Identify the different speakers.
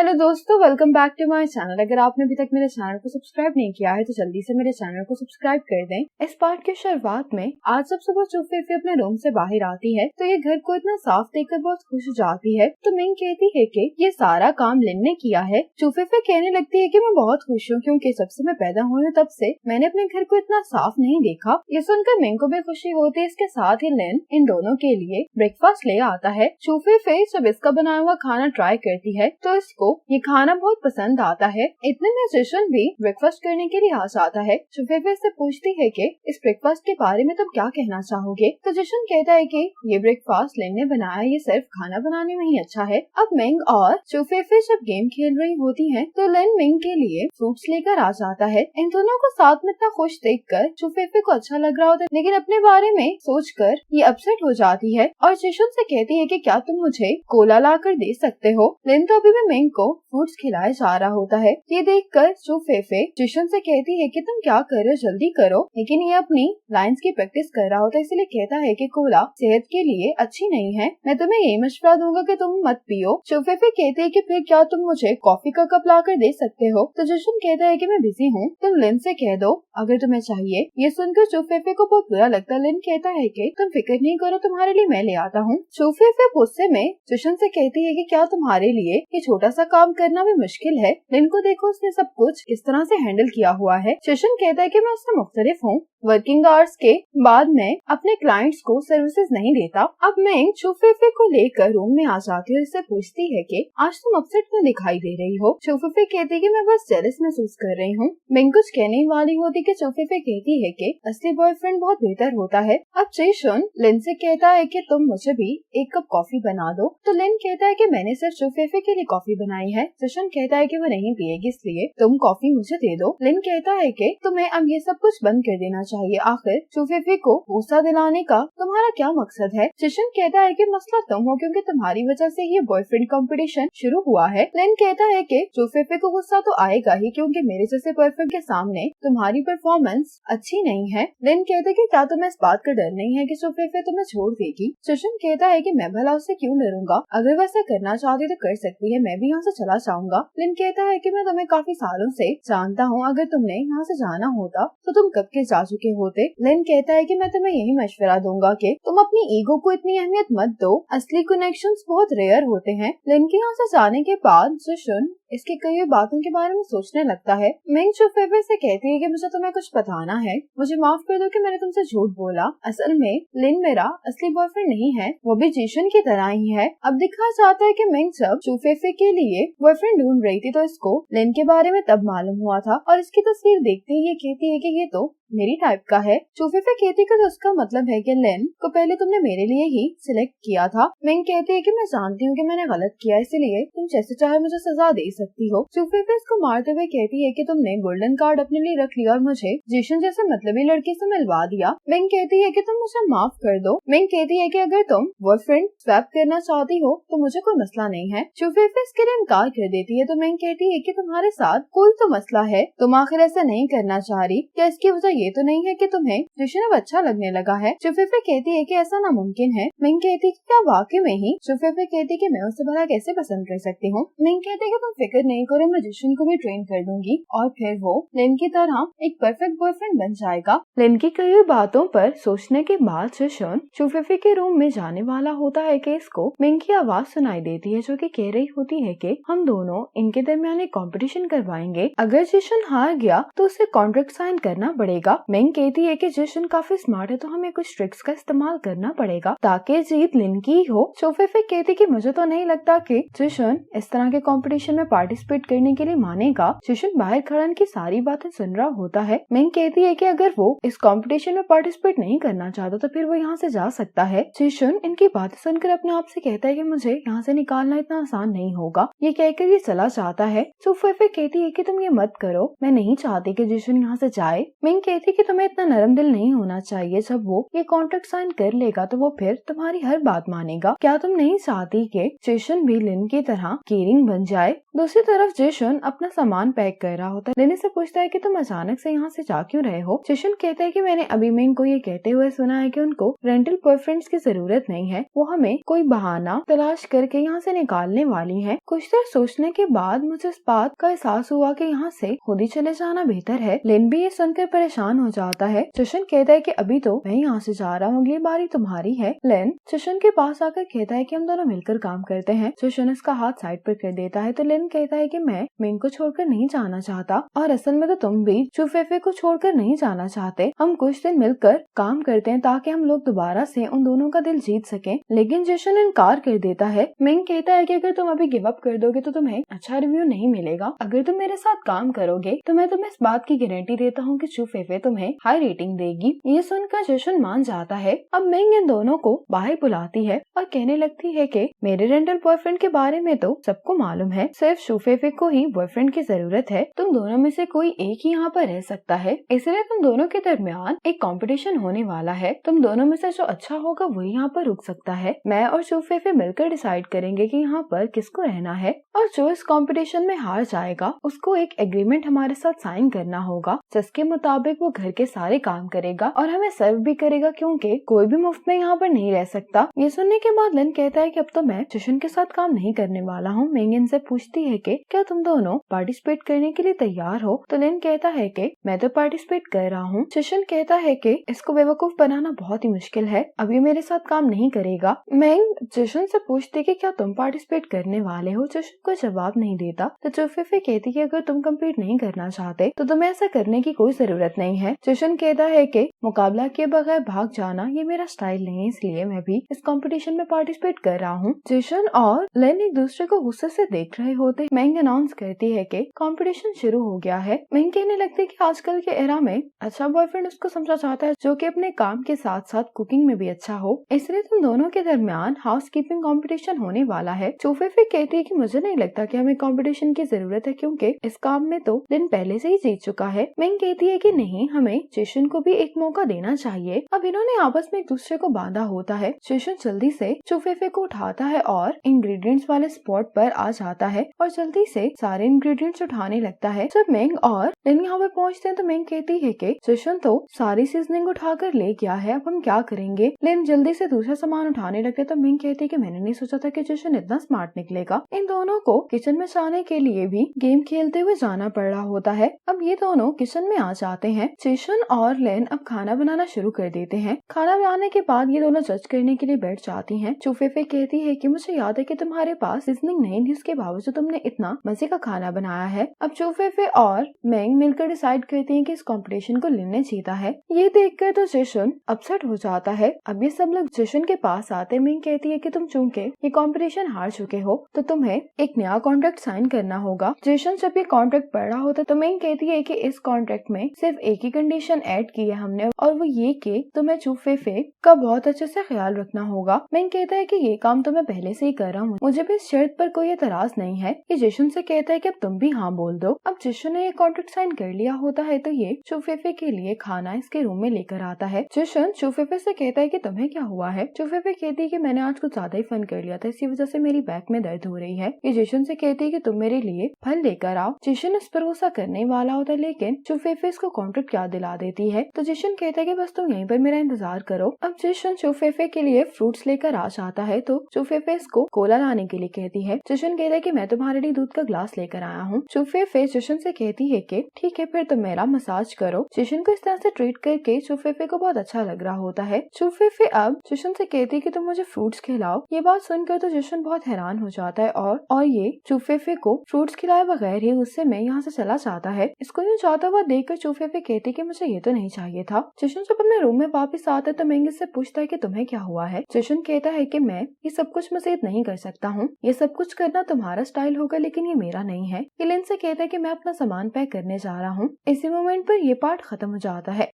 Speaker 1: Hello दोस्तों, welcome back to my channel. अगर आपने अभी तक मेरे चैनल को सब्सक्राइब नहीं किया है तो जल्दी से मेरे चैनल को सब्सक्राइब कर दें। इस पार्ट की शुरुआत में आज जब सुबह चुफेफे अपने रूम से बाहर आती है तो ये घर को इतना साफ देखकर बहुत खुश हो जाती है। तो मिंग कहती है कि ये सारा काम लिन ने किया है। चुफेफे कहने लगती है कि मैं बहुत खुश हूँ क्योंकि सबसे मैं पैदा हुई हूँ तब से मैंने अपने घर को इतना साफ नहीं देखा। ये सुनकर मिंग को भी खुशी होती है। इसके साथ ही लिन इन दोनों के लिए ब्रेकफास्ट ले आता है। चुफेफे जब इसका बनाया हुआ खाना ट्राई करती है तो इसको ये खाना बहुत पसंद आता है। इतने में जिशन भी ब्रेकफास्ट करने के लिए आ जाता है। चुफेफे से पूछती है कि इस ब्रेकफास्ट के बारे में तुम क्या कहना चाहोगे। तो जिशन कहता है कि ये ब्रेकफास्ट लिन ने बनाया, ये सिर्फ खाना बनाने में ही अच्छा है। अब मिंग और चुफेफे जब गेम खेल रही होती हैं तो लिन मिंग के लिए फ्रूट्स लेकर आ जाता है। इन दोनों को साथ में इतना खुश देखकर चुफेफे को अच्छा लग रहा होता है, लेकिन अपने बारे में सोचकर ये अपसेट हो जाती है और जिशन से कहती है कि क्या तुम मुझे कोला ला कर दे सकते हो। लिन तो अभी भी मिंग को फ्रूट्स खिलाया जा रहा होता है। ये देखकर चुफेफे जिशन से कहती है कि तुम क्या कर रहे हो, जल्दी करो, लेकिन ये अपनी लाइंस की प्रैक्टिस कर रहा होता है, इसलिए कहता है कि कोला सेहत के लिए अच्छी नहीं है, मैं तुम्हें यही मशवरा दूंगा कि तुम मत पियो। चुफेफे कहते है कि फिर क्या तुम मुझे कॉफी का कप ला कर दे सकते हो। तो जिशन कहता है कि मैं बिजी हूँ, तुम लिन से कह दो अगर तुम्हें चाहिए। ये सुनकर चुफेफे को बहुत बुरा लगता है। लिन कहता है कि तुम फिक्र नहीं करो, तुम्हारे लिए मैं ले आता हूँ। चुफेफे गुस्से में जिशन से कहती है कि क्या तुम्हारे लिए ये छोटा सा काम करना भी मुश्किल है। लिन को देखो, उसने सब कुछ किस तरह से हैंडल किया हुआ है। जिशन कहता है कि मैं उससे मुख्तलिफ हूँ, वर्किंग आवर्स के बाद मैं अपने क्लाइंट्स को सर्विसेज नहीं देता। अब मिंग चुफेफे को लेकर रूम में आ जाती है और इससे पूछती है कि आज तुम अपसेट क्यों दिखाई दे रही हो। चुफेफे कहती है कि मैं बस जेलस महसूस कर रही हूँ। मिंग कुछ कहने वाली होती कि चुफेफे कहती है कि असली बॉयफ्रेंड बहुत बेहतर होता है। अब जिशन लिन से कहता है कि तुम मुझे भी एक कप कॉफी बना दो। तो लिन कहता है कि मैंने सिर्फ चुफेफे के लिए कॉफी बनाई है। जिशन कहता है कि वो नहीं पिएगी, इसलिए तुम कॉफी मुझे दे दो। लिन कहता है कि तुम्हें अब ये सब कुछ बंद कर देना चाहिए, आखिर चुफेफे को गुस्सा दिलाने का तुम्हारा क्या मकसद है। जिशन कहता है कि मसला तुम हो क्योंकि तुम्हारी वजह से ये बॉयफ्रेंड कंपटीशन शुरू हुआ है। लिन कहता है कि चुफेफे को गुस्सा तो आएगा ही क्योंकि मेरे जैसे बॉयफ्रेंड के सामने तुम्हारी परफॉर्मेंस अच्छी नहीं है। लिन कहता है कि क्या तुम्हें इस बात का डर नहीं है कि चुफेफे तुम्हें छोड़ देगी। जिशन कहता है कि मैं भला उससे क्यों डरूंगा, अगर वैसा करना चाहती तो कर सकती है, मैं भी यहाँ से चला जाऊंगा। लिन कहता है कि मैं तुम्हें काफी सालों से जानता हूँ, अगर तुमने यहाँ से जाना होता तो तुम कब के जा चुके होते। लिन कहता है कि मैं तुम्हें यही मशवरा दूंगा कि तुम अपनी ईगो को इतनी अहमियत मत दो, असली कनेक्शंस बहुत रेयर होते हैं। लिन के यहाँ से जाने के बाद जिशन इसकी कई बातों के बारे में सोचने लगता है। मिंग चुफेफे से कहती है कि मुझे तुम्हें कुछ बताना है, मुझे माफ कर दो कि मैंने तुमसे झूठ बोला। असल में लिन मेरा असली बॉयफ्रेंड नहीं है, वो भी जिशन की तरह ही है। अब दिखा जाता है कि मिंग जब चुफेफे के लिए बॉयफ्रेंड ढूंढ रही थी तो इसको लिन के बारे में तब मालूम हुआ था और इसकी तस्वीर देखते ही ये कहती है कि ये तो मेरी टाइप का है। चुफेफे कहती है कि उसका मतलब है कि लिन को पहले तुमने मेरे लिए ही सिलेक्ट किया था। मिंग कहती है कि मैं जानती हूँ कि मैंने गलत किया, इसलिए तुम जैसे चाहे मुझे सजा दे सकती हो। चुफेफे इसको मारते हुए कहती है कि तुमने गोल्डन कार्ड अपने लिए रख लिया और मुझे जिशन जैसे मतलबी लड़के से मिलवा दिया। मिंग कहती है कि तुम मुझे माफ कर दो। मिंग कहती है कि अगर तुम बॉयफ्रेंड स्वैप करना चाहती हो तो मुझे कोई मसला नहीं है। चुफेफे इसके लिए इनकार कर देती है तो मिंग कहती है कि तुम्हारे साथ कोई तो मसला है, तुम आखिर ऐसा नहीं करना चाह रही, क्या इसकी वजह ये तो नहीं है कि तुम्हें जिशन अब अच्छा लगने लगा है। चुफेफे कहती है कि ऐसा नामुमकिन है। मिंग कहती है कि क्या वाकई में ही। चुफेफे कहती है कि मैं उसे भला कैसे पसंद कर सकती हूँ। मिंग कहती है कि तुम फिक्र नहीं करो, मैं जिशन को भी ट्रेन कर दूंगी और फिर वो लिन की तरह एक परफेक्ट बॉयफ्रेंड बन जाएगा। लिन की कई बातों पर सोचने के बाद जिशन चुफेफे के रूम में जाने वाला होता है कि इसको मिंग की आवाज सुनाई देती है जो कि कह रही होती है कि हम दोनों इनके दरमियान एक कॉम्पिटिशन करवाएंगे, अगर जिशन हार गया तो उसे कॉन्ट्रैक्ट साइन करना पड़ेगा। मिंग कहती है कि जिशन काफी स्मार्ट है तो हमें कुछ ट्रिक्स का इस्तेमाल करना पड़ेगा ताकि जीत लिन की हो। चुफेफे कहती कि मुझे तो नहीं लगता कि जिशन इस तरह के कंपटीशन में पार्टिसिपेट करने के लिए मानेगा। जिशन बाहर खड़ा इनकी सारी बातें सुन रहा होता है। मिंग कहती है कि अगर वो इस कंपटीशन में पार्टिसिपेट नहीं करना चाहता तो फिर वो यहाँ से जा सकता है। जिशन इनकी बातें सुनकर अपने आप से कहता है कि मुझे यहाँ से निकालना इतना आसान नहीं होगा। ये कहकर ये चला जाता है। चुफेफे कहती है कि तुम ये मत करो, मैं नहीं चाहती कि जिशन यहाँ से जाए। मिंग कहती कि तुम्हें इतना नरम दिल नहीं होना चाहिए। जब वो ये कॉन्ट्रैक्ट साइन कर लेगा तो वो फिर तुम्हारी हर बात मानेगा। क्या तुम नहीं चाहती कि जेसन भी लिन की तरह केयरिंग बन जाए? दूसरी तरफ जेसन अपना सामान पैक कर रहा होता है। लिन से पूछता है कि तुम अचानक से यहाँ से जा क्यों रहे हो? जेसन कहता है कि मैंने अभी मेंग को ये कहते हुए सुना है कि उनको रेंटल बॉयफ्रेंड्स की जरूरत नहीं है, वो हमें कोई बहाना तलाश करके यहाँ से निकालने वाली है। कुछ देर सोचने के बाद मुझे इस बात का एहसास हुआ कि यहाँ से खुद ही चले जाना बेहतर है। लिन भी ये सुनकर परेशान हो जाता है। जेसन कहता है कि अभी तो मैं यहाँ से जा रहा हूँ, अगली बारी तुम्हारी है। लिन जेसन के पास आकर कहता है कि हम दोनों मिलकर काम करते हैं। जेसन उसका हाथ साइड पर कर देता है तो लिन कहता है कि मैं मेंग को छोड़कर नहीं जाना चाहता और असल में तो तुम भी चुफेफे को छोड़कर नहीं जाना चाहते। हम कुछ दिन मिलकर काम करते हैं ताकि हम लोग दोबारा से उन दोनों का दिल जीत सकें। लेकिन जेसन इनकार कर देता है। मेंग कहता है कि अगर तुम अभी गिव अप कर दोगे तो तुम्हें अच्छा रिव्यू नहीं मिलेगा। अगर तुम मेरे साथ काम करोगे तो मैं तुम्हें इस बात की गारंटी देता हूँ कि चुफेफे तुम्हें हाई रेटिंग देगी। ये सुनकर जेसन मान जाता है। अब मेंग इन दोनों को बाहर बुलाती है और कहने लगती है कि मेरे रेंटल बॉयफ्रेंड के बारे में तो सबको मालूम है, सिर्फ चुफेफे को ही बॉयफ्रेंड की जरूरत है। तुम दोनों में से कोई एक ही यहाँ पर रह सकता है, इसलिए तुम दोनों के दरमियान एक कंपटीशन होने वाला है। तुम दोनों में से जो अच्छा होगा वही यहाँ पर रुक सकता है। मैं और चुफेफे मिलकर डिसाइड करेंगे कि यहाँ पर किसको रहना है और जो इस कंपटीशन में हार जाएगा उसको एक एग्रीमेंट हमारे साथ साइन करना होगा, जिसके मुताबिक वो घर के सारे काम करेगा और हमें सर्व भी करेगा, क्योंकि कोई भी मुफ्त में यहाँ पर नहीं रह सकता। ये सुनने के बाद लिन कहता है कि अब तो मैं जेसन के साथ काम नहीं करने वाला हूँ। मेंग इनसे पूछती है कि क्या तुम दोनों पार्टिसिपेट करने के लिए तैयार हो? तो लिन कहता है कि मैं तो पार्टिसिपेट कर रहा हूँ। जेसन कहता है कि इसको बेवकूफ बनाना बहुत ही मुश्किल है, अब ये मेरे साथ काम नहीं करेगा। मेंग जेसन से पूछती कि क्या तुम पार्टिसिपेट करने वाले हो? जेसन को जवाब नहीं देता तो चुफेफे कहती कि अगर तुम कम्पीट नहीं करना चाहते तो तुम्हें ऐसा करने की कोई जरूरत नहीं है। जेसन कहता है कि मुकाबला के बगैर भाग जाना ये मेरा स्टाइल नहीं है, इसलिए मैं भी इस कंपटीशन में पार्टिसिपेट कर रहा हूँ। जेसन और लिन एक दूसरे को गुस्से से देख रहे होते। मेंग अनाउंस करती है कि कंपटीशन शुरू हो गया है। मेंग कहने लगती है कि आजकल के एरा में अच्छा बॉयफ्रेंड उसको समझा जाता है जो कि अपने काम के साथ साथ कुकिंग में भी अच्छा हो, इसलिए तुम दोनों के दरमियान हाउस कीपिंग कॉम्पिटिशन होने वाला है। चुफेफे कहती है कि मुझे नहीं लगता कि हमें कंपटीशन की जरूरत है, क्योंकि इस काम में तो लिन पहले से ही जीत चुका है। मेंग कहती है कि नहीं, हमें जेसन को भी एक मौका देना चाहिए। अब इन्होंने आपस में एक दूसरे को बांधा होता है। जेसन जल्दी से चुफेफे को उठाता है और इंग्रेडिएंट्स वाले स्पॉट पर आ जाता है और जल्दी से सारे इंग्रेडिएंट्स उठाने लगता है। जब मेंग और लिन यहाँ पे पहुँचते हैं तो मेंग कहती है कि जेसन तो सारी सीजनिंग उठाकर ले गया है, अब हम क्या करेंगे? लिन जल्दी से दूसरा सामान उठाने लगते तो मेंग कहती है कि मैंने नहीं सोचा था कि जेसन इतना स्मार्ट निकलेगा। इन दोनों को किचन में जाने के लिए भी गेम खेलते हुए जाना पड़ रहा होता है। अब ये दोनों किचन में आ जाते हैं। जेसन और लिन अब खाना बनाना शुरू कर देते हैं। खाना बनाने के बाद ये दोनों जज करने के लिए बैठ जाती हैं। चुफेफे कहती है कि मुझे याद है कि तुम्हारे पास सीजनिंग नहीं थी, उसके बावजूद तुमने इतना मजे का खाना बनाया है। अब चुफेफे और मेंग मिलकर डिसाइड करती हैं कि इस कंपटीशन को लिन ने जीता है। ये देखकर तो जेसन अपसेट हो जाता है। अब ये सब लोग जेसन के पास आते। मेंग कहती है कि तुम चूंकि ये कंपटीशन हार चुके हो तो तुम्हें एक नया कॉन्ट्रैक्ट साइन करना होगा। जेसन जब ये कॉन्ट्रैक्ट पढ़ रहा होता तो मेंग कहती है कि इस कॉन्ट्रैक्ट में सिर्फ एक ही कंडीशन ऐड की है हमने, और वो ये कि तुम्हें चुफेफे का बहुत अच्छे से ख्याल रखना होगा। मेंग कहता है कि ये काम तो मैं पहले से ही कर रहा हूँ, मुझे भी इस शर्त पर कोई एतराज नहीं है। ये जेसन से कहता है कि अब तुम भी हाँ बोल दो। अब जेसन ने ये कॉन्ट्रैक्ट साइन कर लिया होता है तो ये चुफेफे के लिए खाना इसके रूम में लेकर आता है। जेसन चुफेफे से कहता है कि तुम्हें क्या हुआ है? चुफेफे कहती है कि मैंने आज कुछ ज्यादा ही फन कर लिया था, इसी वजह से मेरी बैक में दर्द हो रही है। ये जेसन से कहती है कि तुम मेरे लिए फल लेकर आओ। जेसन इस पर गुस्सा करने वाला होता है, लेकिन चुफेफे इसको कॉन्ट्रैक्ट याद दिला देती है। तो जेसन कहता है कि बस तुम यहीं पर मेरा इंतजार करो। अब जेसन चुफेफे के लिए फ्रूट्स लेकर आ जाता है तो चुफेफे इसको कोला लाने के लिए कहती है। जेसन कहता है कि मैं तुम्हारे लिए दूध का ग्लास लेकर आया हूँ। चुफेफे जेसन से कहती है कि ठीक है, फिर तुम मेरा मसाज करो। जेसन को इस तरह से ट्रीट करके चुफेफे को बहुत अच्छा लग रहा होता है। चुफेफे अब जेसन से कहती है कि तुम मुझे फ्रूट्स खिलाओ। ये बात सुनकर तो जेसन बहुत हैरान हो जाता है और ये चुफेफे को फ्रूट्स खिलाए बगैर ही उससे मैं यहाँ से चला जाता है। इसको यूँ जाता हुआ देखकर चुफेफे कहती कि मुझे ये तो नहीं चाहिए था। जेसन जब अपने रूम में वापस आता है तो मेंग इससे पूछता है कि तुम्हें क्या हुआ है? जेसन कहता है कि मैं ये सब कुछ मजीद नहीं कर सकता हूँ, ये सब कुछ करना तुम्हारा स्टाइल होगा लेकिन ये मेरा नहीं है। लिन से कहता है कि मैं अपना सामान पैक करने जा रहा हूँ। इसी मोमेंट पर ये पार्ट खत्म हो जाता है।